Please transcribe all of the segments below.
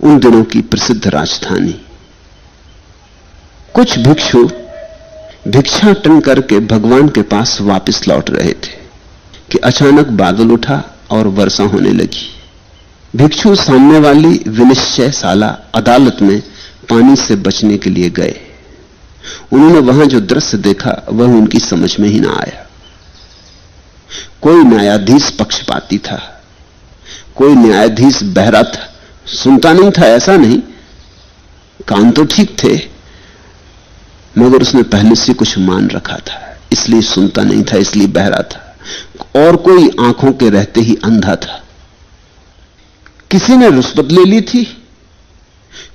उन दिनों की प्रसिद्ध राजधानी। कुछ भिक्षु भिक्षाटन करके भगवान के पास वापस लौट रहे थे कि अचानक बादल उठा और वर्षा होने लगी। भिक्षु सामने वाली विनिश्चयशाला अदालत में पानी से बचने के लिए गए। उन्होंने वहां जो दृश्य देखा वह उनकी समझ में ही ना आया। कोई न्यायाधीश पक्षपाती था, कोई न्यायाधीश बहरा था, सुनता नहीं था ऐसा नहीं, कान तो ठीक थे, मगर उसने पहले से कुछ मान रखा था, इसलिए सुनता नहीं था, इसलिए बहरा था। और कोई आंखों के रहते ही अंधा था। किसी ने रुष्वत ले ली थी,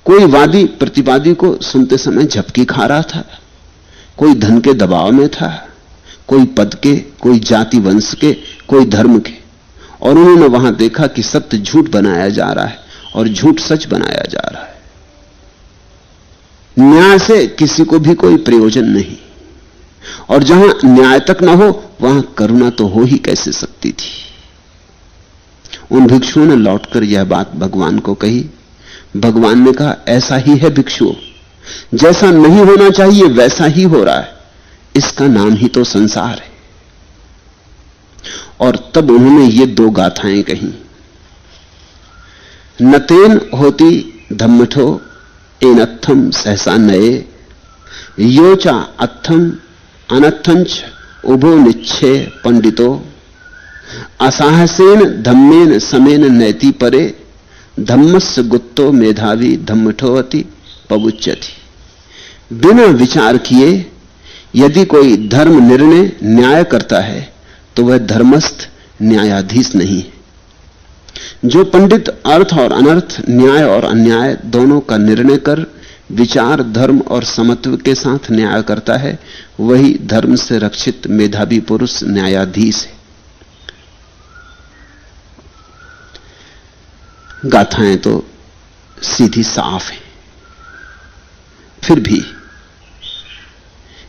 कोई वादी प्रतिवादी को सुनते समय झपकी खा रहा था, कोई धन के दबाव में था, कोई पद के, कोई जाति वंश के, कोई धर्म के। और उन्होंने वहां देखा कि सत्य झूठ बनाया जा रहा है और झूठ सच बनाया जा रहा है। न्याय से किसी को भी कोई प्रयोजन नहीं, और जहां न्याय तक ना हो वहां करुणा तो हो ही कैसे सकती थी। उन भिक्षुओं ने लौटकर यह बात भगवान को कही। भगवान ने कहा, ऐसा ही है भिक्षुओं, जैसा नहीं होना चाहिए वैसा ही हो रहा है, इसका नाम ही तो संसार है। और तब उन्होंने ये दो गाथाएं कही। नतेन होती धम्मठो एनत्थम सहसा नये, योचा अत्थम अनत्थंच उभो निच्छे पंडितो, असाहसेन धम्मेन समेन नैति परे, धम्मस्य गुत्तो मेधावी धम्मठोवती पबुच्यति। बिना विचार किए यदि कोई धर्म निर्णय न्याय करता है तो वह धर्मस्थ न्यायाधीश नहीं है। जो पंडित अर्थ और अनर्थ, न्याय और अन्याय दोनों का निर्णय कर विचार, धर्म और समत्व के साथ न्याय करता है, वही धर्म से रक्षित मेधावी पुरुष न्यायाधीश है। गाथाएं तो सीधी साफ है, फिर भी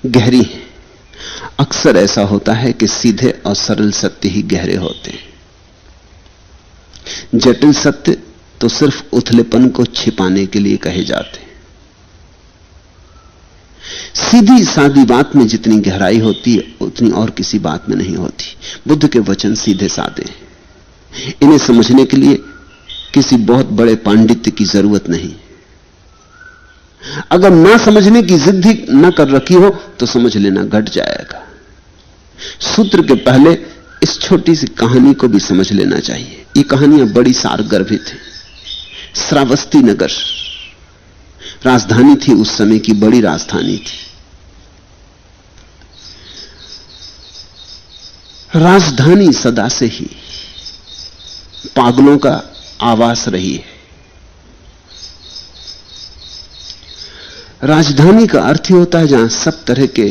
गहरी है। अक्सर ऐसा होता है कि सीधे और सरल सत्य ही गहरे होते हैं। जटिल सत्य तो सिर्फ उथलेपन को छिपाने के लिए कहे जाते हैं। सीधी सादी बात में जितनी गहराई होती है उतनी और किसी बात में नहीं होती। बुद्ध के वचन सीधे सादे हैं, इन्हें समझने के लिए किसी बहुत बड़े पांडित्य की जरूरत नहीं। अगर ना समझने की जिद ही न कर रखी हो तो समझ लेना घट जाएगा। सूत्र के पहले इस छोटी सी कहानी को भी समझ लेना चाहिए। ये कहानियां बड़ी सारगर्भित हैं। श्रावस्ती नगर राजधानी थी, उस समय की बड़ी राजधानी थी। राजधानी सदा से ही पागलों का आवास रही है। राजधानी का अर्थ ही होता है जहां सब तरह के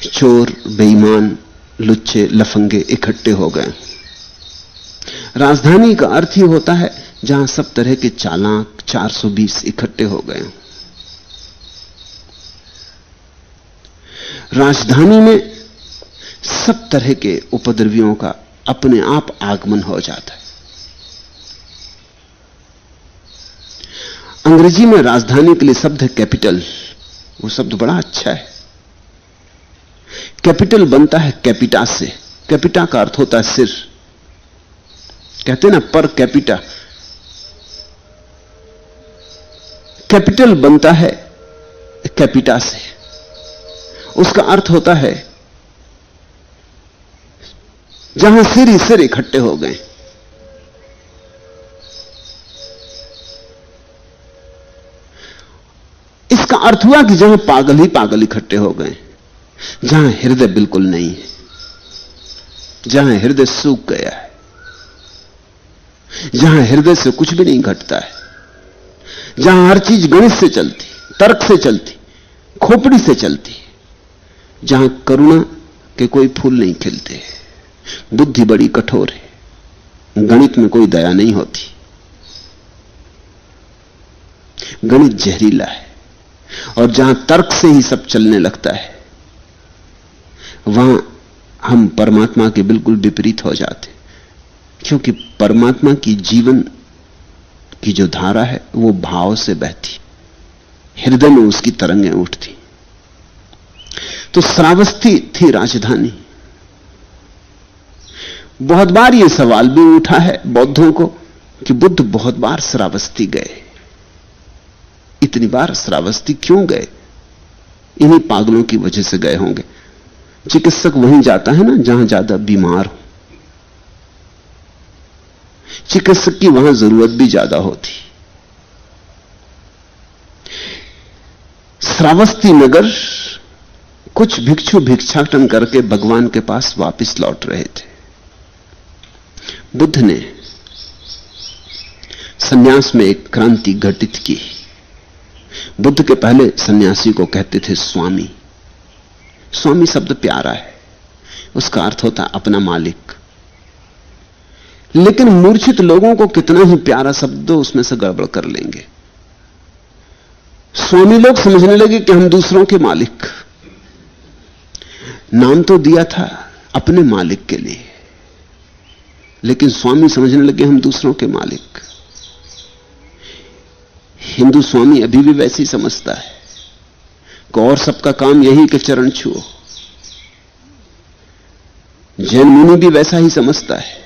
चोर, बेईमान, लुच्चे, लफंगे इकट्ठे हो गए। राजधानी का अर्थ ही होता है जहां सब तरह के चालाक 420 इकट्ठे हो गए। राजधानी में सब तरह के उपद्रवियों का अपने आप आगमन हो जाता है। अंग्रेजी में राजधानी के लिए शब्द है कैपिटल। वो शब्द बड़ा अच्छा है। कैपिटल बनता है कैपिटा से। कैपिटा का अर्थ होता है सिर। कहते ना पर कैपिटा। कैपिटल बनता है कैपिटा से। उसका अर्थ होता है जहां सिर ही सिर इकट्ठे हो गए। इसका अर्थ हुआ कि जहां पागल ही पागल इकट्ठे हो गए, जहां हृदय बिल्कुल नहीं है, जहां हृदय सूख गया है, जहां हृदय से कुछ भी नहीं घटता है, जहां हर चीज गणित से चलती, तर्क से चलती, खोपड़ी से चलती, जहां करुणा के कोई फूल नहीं खिलते। बुद्धि बड़ी कठोर है, गणित में कोई दया नहीं होती। गणित जहरीला है। और जहां तर्क से ही सब चलने लगता है वहां हम परमात्मा के बिल्कुल विपरीत हो जाते, क्योंकि परमात्मा की जीवन की जो धारा है वो भाव से बहती, हृदय में उसकी तरंगें उठती। तो श्रावस्ती थी राजधानी। बहुत बार यह सवाल भी उठा है बौद्धों को कि बुद्ध बहुत बार श्रावस्ती गए, इतनी बार श्रावस्ती क्यों गए? इन्हीं पागलों की वजह से गए होंगे। चिकित्सक वहीं जाता है ना जहां ज्यादा बीमार हो, चिकित्सक की वहां जरूरत भी ज्यादा होती। श्रावस्ती नगर कुछ भिक्षु भिक्षाटन करके भगवान के पास वापस लौट रहे थे। बुद्ध ने सन्यास में एक क्रांति घटित की। बुद्ध के पहले सन्यासी को कहते थे स्वामी। स्वामी शब्द प्यारा है, उसका अर्थ होता अपना मालिक। लेकिन मूर्छित लोगों को कितना ही प्यारा शब्द दो, उसमें से गड़बड़ कर लेंगे। स्वामी लोग समझने लगे कि हम दूसरों के मालिक। नाम तो दिया था अपने मालिक के लिए, लेकिन स्वामी समझने लगे हम दूसरों के मालिक। हिंदू स्वामी अभी भी वैसे ही समझता है कि और सबका काम यही कि चरण छुओ। जैन मुनि भी वैसा ही समझता है,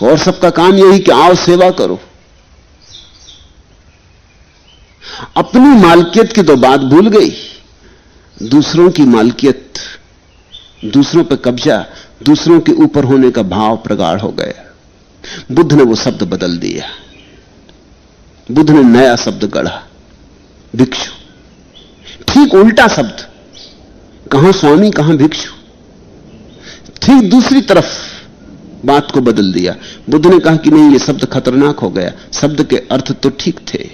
और सबका काम यही कि आओ सेवा करो। अपनी मालकियत की तो बात भूल गई, दूसरों की मालकियत, दूसरों पर कब्जा, दूसरों के ऊपर होने का भाव प्रगाढ़ हो गया। बुद्ध ने वो शब्द बदल दिया। बुद्ध ने नया शब्द गढ़ा, भिक्षु। ठीक उल्टा शब्द, कहां स्वामी कहां भिक्षु, ठीक दूसरी तरफ बात को बदल दिया। बुद्ध ने कहा कि नहीं, ये शब्द खतरनाक हो गया। शब्द के अर्थ तो ठीक थे,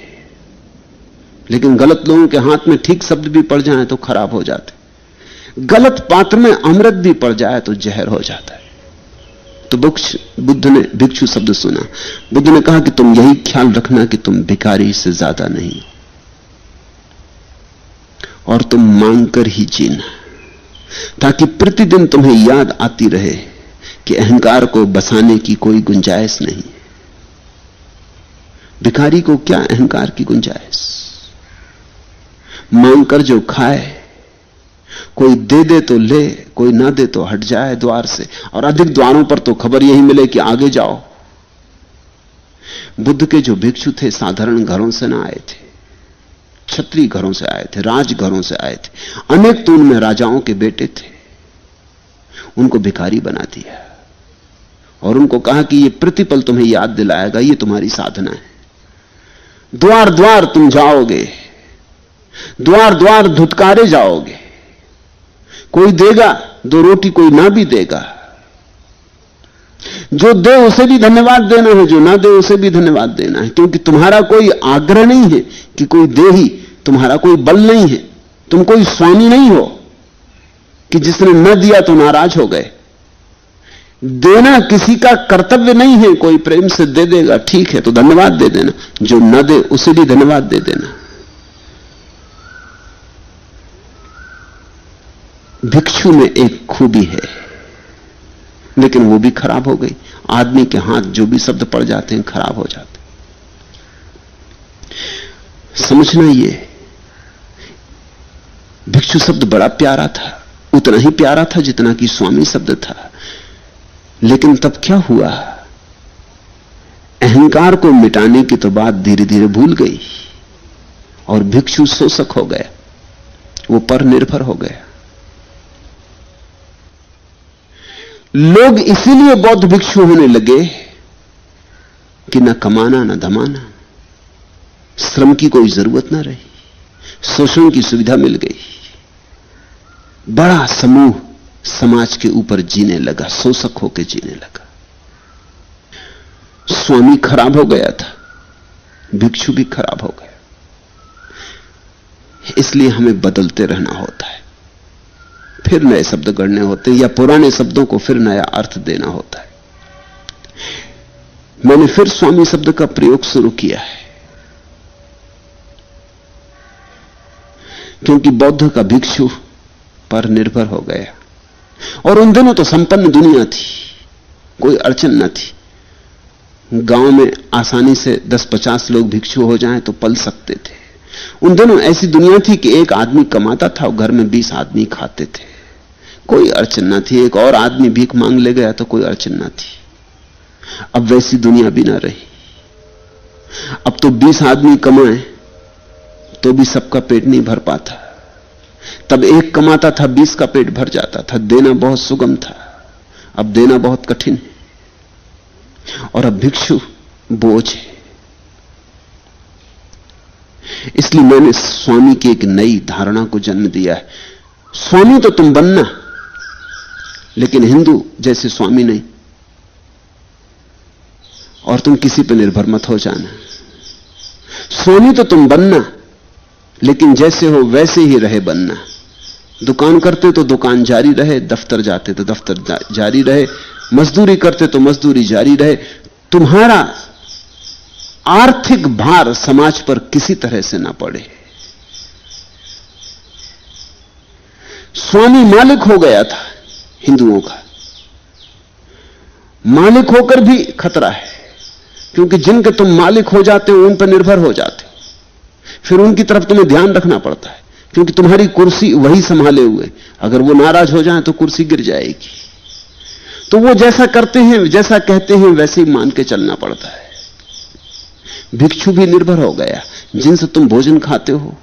लेकिन गलत लोगों के हाथ में ठीक शब्द भी पड़ जाए तो खराब हो जाते। गलत पात्र में अमृत भी पड़ जाए तो जहर हो जाता है। तो बुद्ध ने भिक्षु शब्द सुना। बुद्ध ने कहा कि तुम यही ख्याल रखना कि तुम भिखारी से ज्यादा नहीं हो, और तुम मांगकर ही जीना, ताकि प्रतिदिन तुम्हें याद आती रहे कि अहंकार को बसाने की कोई गुंजाइश नहीं। भिखारी को क्या अहंकार की गुंजाइश? मांगकर जो खाए, कोई दे दे तो ले, कोई ना दे तो हट जाए द्वार से, और अधिक द्वारों पर तो खबर यही मिले कि आगे जाओ। बुद्ध के जो भिक्षु थे साधारण घरों से ना आए थे, क्षत्रिय घरों से आए थे, राज घरों से आए थे। अनेक तो उनमें राजाओं के बेटे थे। उनको भिखारी बना दिया और उनको कहा कि ये प्रतिपल तुम्हें याद दिलाएगा, ये तुम्हारी साधना है। द्वार द्वार तुम जाओगे, द्वार द्वार धुतकारे जाओगे। कोई देगा दो रोटी, कोई ना भी देगा। जो दे उसे भी धन्यवाद देना है, जो ना दे उसे भी धन्यवाद देना है, क्योंकि तुम्हारा कोई आग्रह नहीं है कि कोई दे ही, तुम्हारा कोई बल नहीं है। तुम कोई स्वामी नहीं हो कि जिसने न दिया तो नाराज हो गए। देना किसी का कर्तव्य नहीं है। कोई प्रेम से दे देगा, ठीक है, तो धन्यवाद दे देना। जो न दे उसे भी धन्यवाद दे देना। भिक्षु में एक खूबी है, लेकिन वो भी खराब हो गई। आदमी के हाथ जो भी शब्द पड़ जाते हैं खराब हो जाते। समझना, ये भिक्षु शब्द बड़ा प्यारा था, उतना ही प्यारा था जितना कि स्वामी शब्द था। लेकिन तब क्या हुआ? अहंकार को मिटाने की तो बात धीरे धीरे भूल गई और भिक्षु शोषक हो गया, वो पर निर्भर हो गया। लोग इसीलिए बौद्ध भिक्षु होने लगे कि न कमाना न धमाना, श्रम की कोई जरूरत न रही, शोषण की सुविधा मिल गई। बड़ा समूह समाज के ऊपर जीने लगा, शोषक होकर जीने लगा। स्वामी खराब हो गया था, भिक्षु भी खराब हो गया। इसलिए हमें बदलते रहना होता है, फिर नए शब्द गढ़ने होते हैं, या पुराने शब्दों को फिर नया अर्थ देना होता है। मैंने फिर स्वामी शब्द का प्रयोग शुरू किया है, क्योंकि बौद्ध का भिक्षु पर निर्भर हो गया। और उन दिनों तो संपन्न दुनिया थी, कोई अड़चन न थी। गांव में आसानी से 10-50 लोग भिक्षु हो जाएं तो पल सकते थे। उन दिनों ऐसी दुनिया थी कि एक आदमी कमाता था और घर में 20 आदमी खाते थे, कोई अड़चन ना थी। एक और आदमी भीख मांग ले गया तो कोई अड़चन ना थी। अब वैसी दुनिया भी ना रही। अब तो 20 आदमी कमाए तो भी सबका पेट नहीं भर पाता। तब एक कमाता था, 20 का पेट भर जाता था। देना बहुत सुगम था, अब देना बहुत कठिन है। और अब भिक्षु बोझ है। इसलिए मैंने स्वामी की एक नई धारणा को जन्म दिया है। स्वामी तो तुम बनना, लेकिन हिंदू जैसे स्वामी नहीं। और तुम किसी पर निर्भर मत हो जाना। स्वामी तो तुम बनना, लेकिन जैसे हो वैसे ही रहे बनना। दुकान करते तो दुकान जारी रहे, दफ्तर जाते तो दफ्तर जारी रहे, मजदूरी करते तो मजदूरी जारी रहे। तुम्हारा आर्थिक भार समाज पर किसी तरह से ना पड़े। स्वामी मालिक हो गया था हिंदुओं का। मालिक होकर भी खतरा है, क्योंकि जिनके तुम मालिक हो जाते हो उन पर निर्भर हो जाते हो। फिर उनकी तरफ तुम्हें ध्यान रखना पड़ता है, क्योंकि तुम्हारी कुर्सी वही संभाले हुए। अगर वो नाराज हो जाए तो कुर्सी गिर जाएगी। तो वो जैसा करते हैं, जैसा कहते हैं, वैसे ही मान के चलना पड़ता है। भिक्षु भी निर्भर हो गया। जिनसे तुम भोजन खाते हो,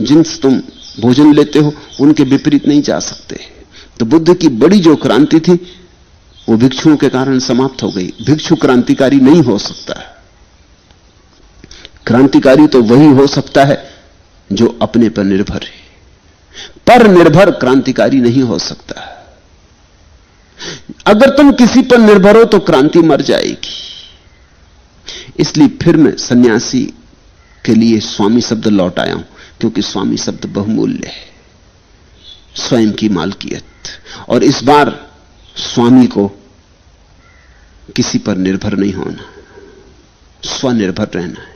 जिनसे तुम भोजन लेते हो, उनके विपरीत नहीं जा सकते। तो बुद्ध की बड़ी जो क्रांति थी वो भिक्षुओं के कारण समाप्त हो गई। भिक्षु क्रांतिकारी नहीं हो सकता। क्रांतिकारी तो वही हो सकता है जो अपने पर निर्भर है। पर निर्भर क्रांतिकारी नहीं हो सकता। अगर तुम किसी पर निर्भर हो तो क्रांति मर जाएगी। इसलिए फिर मैं सन्यासी के लिए स्वामी शब्द लौट आया हूं, क्योंकि स्वामी शब्द बहुमूल्य है, स्वयं की मालकियत। और इस बार स्वामी को किसी पर निर्भर नहीं होना, स्वनिर्भर रहना है।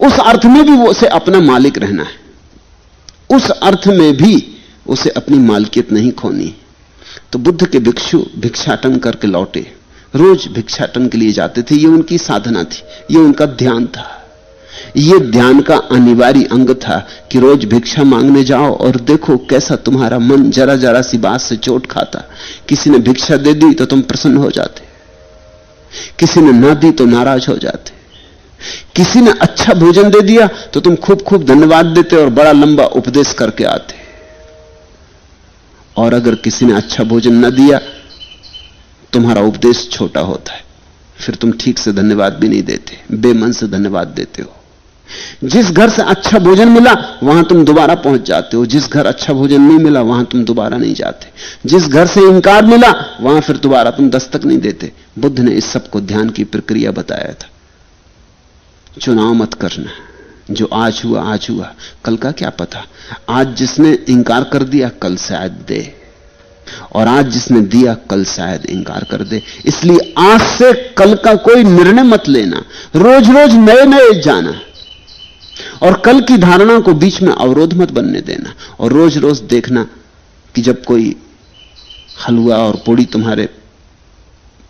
उस अर्थ में भी वो उसे अपना मालिक रहना है, उस अर्थ में भी उसे अपनी मालकियत नहीं खोनी। तो बुद्ध के भिक्षु भिक्षाटन करके लौटे, रोज भिक्षाटन के लिए जाते थे। ये उनकी साधना थी, ये उनका ध्यान था। ये ध्यान का अनिवार्य अंग था कि रोज भिक्षा मांगने जाओ और देखो कैसा तुम्हारा मन जरा जरा सी बात से चोट खाता। किसी ने भिक्षा दे दी तो तुम प्रसन्न हो जाते, किसी ने ना दी तो नाराज हो जाते, किसी ने अच्छा भोजन दे दिया तो तुम खूब खूब धन्यवाद देते और बड़ा लंबा उपदेश करके आते। और अगर किसी ने अच्छा भोजन न दिया, तुम्हारा उपदेश छोटा होता है, फिर तुम ठीक से धन्यवाद भी नहीं देते, बेमन से धन्यवाद देते हो। जिस घर से अच्छा भोजन मिला वहां तुम दोबारा पहुंच जाते हो, जिस घर अच्छा भोजन नहीं मिला वहां तुम दोबारा नहीं जाते, जिस घर से इंकार मिला वहां फिर दोबारा तुम दस्तक नहीं देते। बुद्ध ने इस सब को ध्यान की प्रक्रिया बताया था। चुनाव मत करना, जो आज हुआ आज हुआ, कल का क्या पता। आज जिसने इंकार कर दिया कल शायद दे, और आज जिसने दिया कल शायद इंकार कर दे। इसलिए आज से कल का कोई निर्णय मत लेना, रोज रोज नए नए जाना, और कल की धारणा को बीच में अवरोध मत बनने देना। और रोज रोज देखना कि जब कोई हलवा और पूड़ी तुम्हारे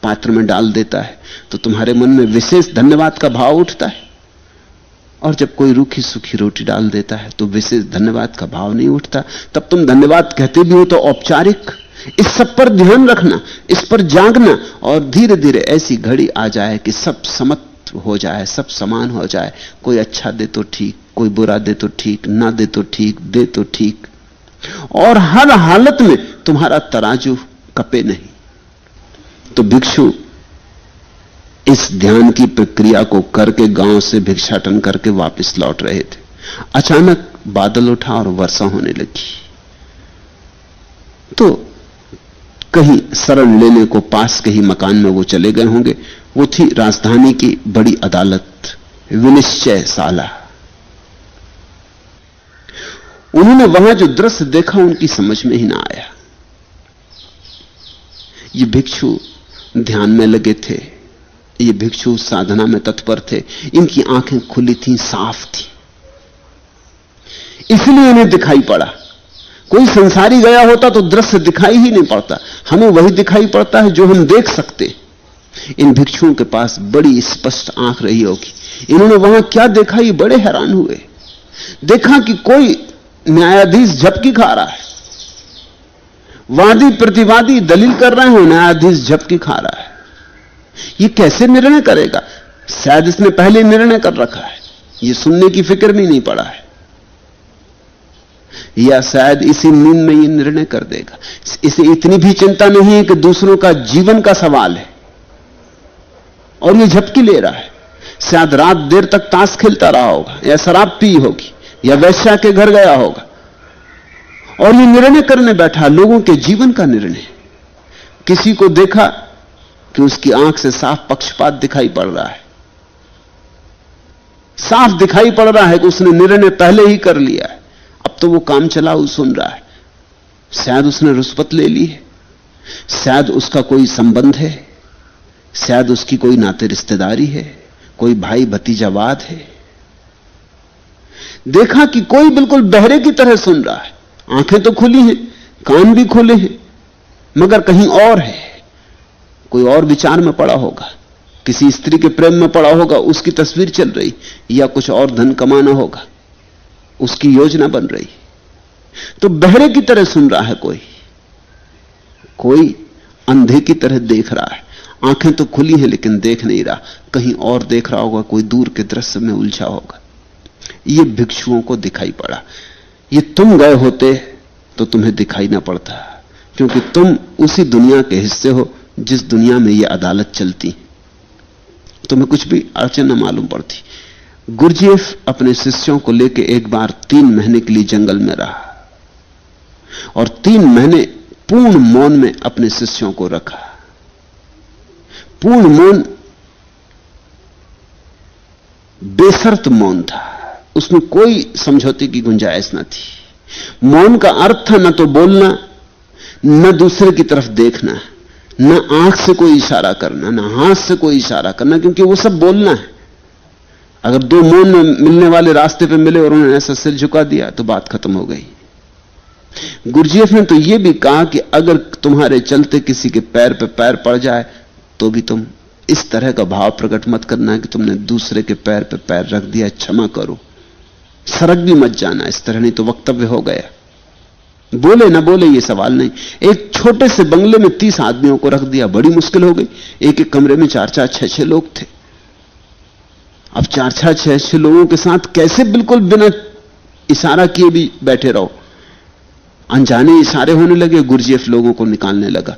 पात्र में डाल देता है तो तुम्हारे मन में विशेष धन्यवाद का भाव उठता है, और जब कोई रूखी सूखी रोटी डाल देता है तो विशेष धन्यवाद का भाव नहीं उठता। तब तुम धन्यवाद कहते भी हो तो औपचारिक। इस सब पर ध्यान रखना, इस पर जागना, और धीरे धीरे ऐसी घड़ी आ जाए कि सब समत हो जाए, सब समान हो जाए। कोई अच्छा दे तो ठीक, कोई बुरा दे तो ठीक, ना दे तो ठीक, दे तो ठीक, और हर हालत में तुम्हारा तराजू कपे नहीं। तो भिक्षु इस ध्यान की प्रक्रिया को करके गांव से भिक्षाटन करके वापस लौट रहे थे। अचानक बादल उठा और वर्षा होने लगी। तो कहीं शरण लेने को पास के ही मकान में वो चले गए होंगे। वो थी राजधानी की बड़ी अदालत, विनिश्चयशाला। उन्होंने वहां जो दृश्य देखा उनकी समझ में ही ना आया। ये भिक्षु ध्यान में लगे थे, ये भिक्षु साधना में तत्पर थे, इनकी आंखें खुली थीं, साफ थी, इसलिए इन्हें दिखाई पड़ा। कोई संसारी गया होता तो दृश्य दिखाई ही नहीं पड़ता। हमें वही दिखाई पड़ता है जो हम देख सकते। इन भिक्षुओं के पास बड़ी स्पष्ट आंख रही होगी। इन्होंने वहां क्या देखा, ये बड़े हैरान हुए। देखा कि कोई न्यायाधीश झपकी खा रहा है, वादी प्रतिवादी दलील कर रहे हैं, न्यायाधीश झपकी खा रहा है। ये कैसे निर्णय करेगा? शायद इसने पहले निर्णय कर रखा है, ये सुनने की फिक्र भी नहीं पड़ा है, या शायद इसी नींद में ये निर्णय कर देगा। इसे इतनी भी चिंता नहीं है कि दूसरों का जीवन का सवाल है और ये झपकी ले रहा है। शायद रात देर तक ताश खेलता रहा होगा, या शराब पी होगी, या वैश्या के घर गया होगा, और ये निर्णय करने बैठा, लोगों के जीवन का निर्णय। किसी को देखा कि उसकी आंख से साफ पक्षपात दिखाई पड़ रहा है, साफ दिखाई पड़ रहा है कि उसने निर्णय पहले ही कर लिया है, अब तो वो काम चलाऊ सुन रहा है। शायद उसने रुष्वत ले ली है, शायद उसका कोई संबंध है, शायद उसकी कोई नाते रिश्तेदारी है, कोई भाई भतीजावाद है। देखा कि कोई बिल्कुल बहरे की तरह सुन रहा है, आंखें तो खुली हैं, कान भी खुले हैं, मगर कहीं और है, कोई और विचार में पड़ा होगा, किसी स्त्री के प्रेम में पड़ा होगा, उसकी तस्वीर चल रही, या कुछ और धन कमाना होगा, उसकी योजना बन रही। तो बहरे की तरह सुन रहा है कोई अंधे की तरह देख रहा है। आंखें तो खुली हैं लेकिन देख नहीं रहा, कहीं और देख रहा होगा, कोई दूर के दृश्य में उलझा होगा। ये भिक्षुओं को दिखाई पड़ा। ये तुम गए होते तो तुम्हें दिखाई ना पड़ता, क्योंकि तुम उसी दुनिया के हिस्से हो जिस दुनिया में ये अदालत चलती, तुम्हें कुछ भी अड़चन न मालूम पड़ती। गुरजीएफ अपने शिष्यों को लेकर एक बार 3 महीने के लिए जंगल में रहा और 3 महीने पूर्ण मौन में अपने शिष्यों को रखा। पूर्ण मौन, बेशर्त मौन था, उसमें कोई समझौते की गुंजाइश न थी। मौन का अर्थ था न तो बोलना, न दूसरे की तरफ देखना, न आंख से कोई इशारा करना, न हाथ से कोई इशारा करना, क्योंकि वो सब बोलना है। अगर 2 मौन में मिलने वाले रास्ते पे मिले और उन्होंने ऐसा सिर झुका दिया तो बात खत्म हो गई। गुरजीएफ ने तो यह भी कहा कि अगर तुम्हारे चलते किसी के पैर पे पैर पड़ जाए तो भी तुम इस तरह का भाव प्रकट मत करना कि तुमने दूसरे के पैर पे पैर रख दिया, क्षमा करो, सरक भी मत जाना इस तरह, नहीं तो वक्तव्य हो गया। बोले ना बोले ये सवाल नहीं। एक छोटे से बंगले में 30 आदमियों को रख दिया, बड़ी मुश्किल हो गई। एक कमरे में 4-4, 6-6 लोग थे। अब 4-4, 6-6 लोगों के साथ कैसे बिल्कुल बिना इशारा किए भी बैठे रहो? अनजाने इशारे होने लगे, गुरजीएफ लोगों को निकालने लगा।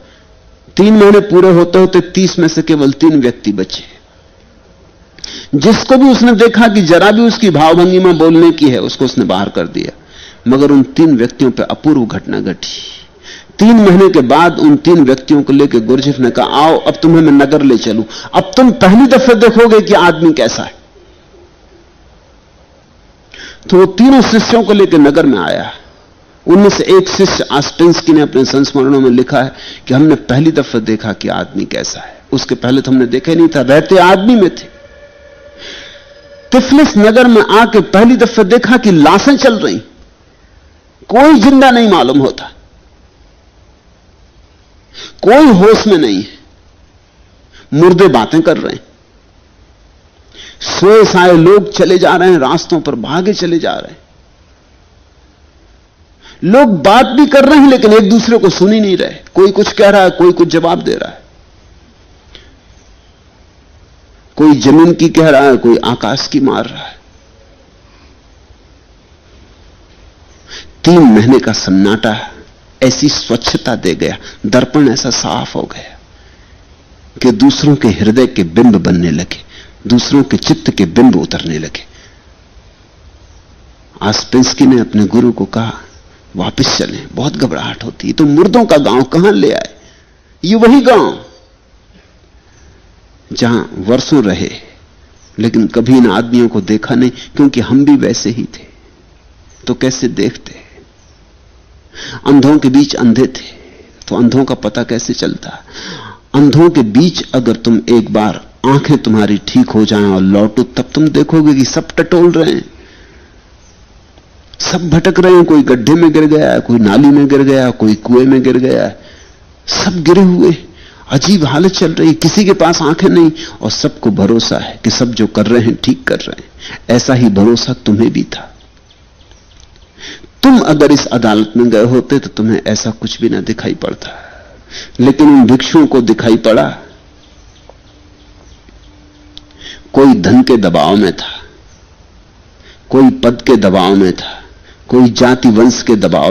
3 महीने पूरे होते होते 30 में से केवल 3 व्यक्ति बचे। जिसको भी उसने देखा कि जरा भी उसकी भावभंगिमा बोलने की है, उसको उसने बाहर कर दिया। मगर उन 3 व्यक्तियों पर अपूर्व घटना घटी। 3 महीने के बाद उन 3 व्यक्तियों को लेकर गुरजीएफ ने कहा, आओ अब तुम्हें मैं नगर ले चलूं, अब तुम पहली दफे देखोगे कि आदमी कैसा है। तो वो तीनों शिष्यों को लेकर नगर में आया। उनमें से एक शिष्य आस्पेंस्की ने अपने संस्मरणों में लिखा है कि हमने पहली दफा देखा कि आदमी कैसा है, उसके पहले तो हमने देखा ही नहीं था, रहते आदमी में थे। तिफलिस नगर में आके पहली दफा देखा कि लाशें चल रही, कोई जिंदा नहीं मालूम होता, कोई होश में नहीं है, मुर्दे बातें कर रहे हैं, सोए साए लोग चले जा रहे हैं, रास्तों पर भागे चले जा रहे हैं। लोग बात भी कर रहे हैं लेकिन एक दूसरे को सुन ही नहीं रहे। कोई कुछ कह रहा है, कोई कुछ जवाब दे रहा है, कोई जमीन की कह रहा है, कोई आकाश की मार रहा है। 3 महीने का सन्नाटा ऐसी स्वच्छता दे गया, दर्पण ऐसा साफ हो गया कि दूसरों के हृदय के बिंब बनने लगे, दूसरों के चित्त के बिंब उतरने लगे। आस्पेंस्की ने अपने गुरु को कहा, वापस चलें, बहुत घबराहट होती है, तो मुर्दों का गांव कहां ले आए? ये वही गांव जहां वर्षों रहे लेकिन कभी इन आदमियों को देखा नहीं, क्योंकि हम भी वैसे ही थे तो कैसे देखते? अंधों के बीच अंधे थे तो अंधों का पता कैसे चलता? अंधों के बीच अगर तुम एक बार आंखें तुम्हारी ठीक हो जाएं और लौटो, तब तुम देखोगे कि सब टटोल रहे हैं, सब भटक रहे हैं। कोई गड्ढे में गिर गया है, कोई नाली में गिर गया, कोई कुएं में गिर गया है, सब गिरे हुए। अजीब हालत चल रही, किसी के पास आंखें नहीं और सबको भरोसा है कि सब जो कर रहे हैं ठीक कर रहे हैं। ऐसा ही भरोसा तुम्हें भी था। तुम अगर इस अदालत में गए होते तो तुम्हें ऐसा कुछ भी ना दिखाई पड़ता, लेकिन उन भिक्षुओं को दिखाई पड़ा। कोई धन के दबाव में था, कोई पद के दबाव में था, कोई जाति वंश के दबाव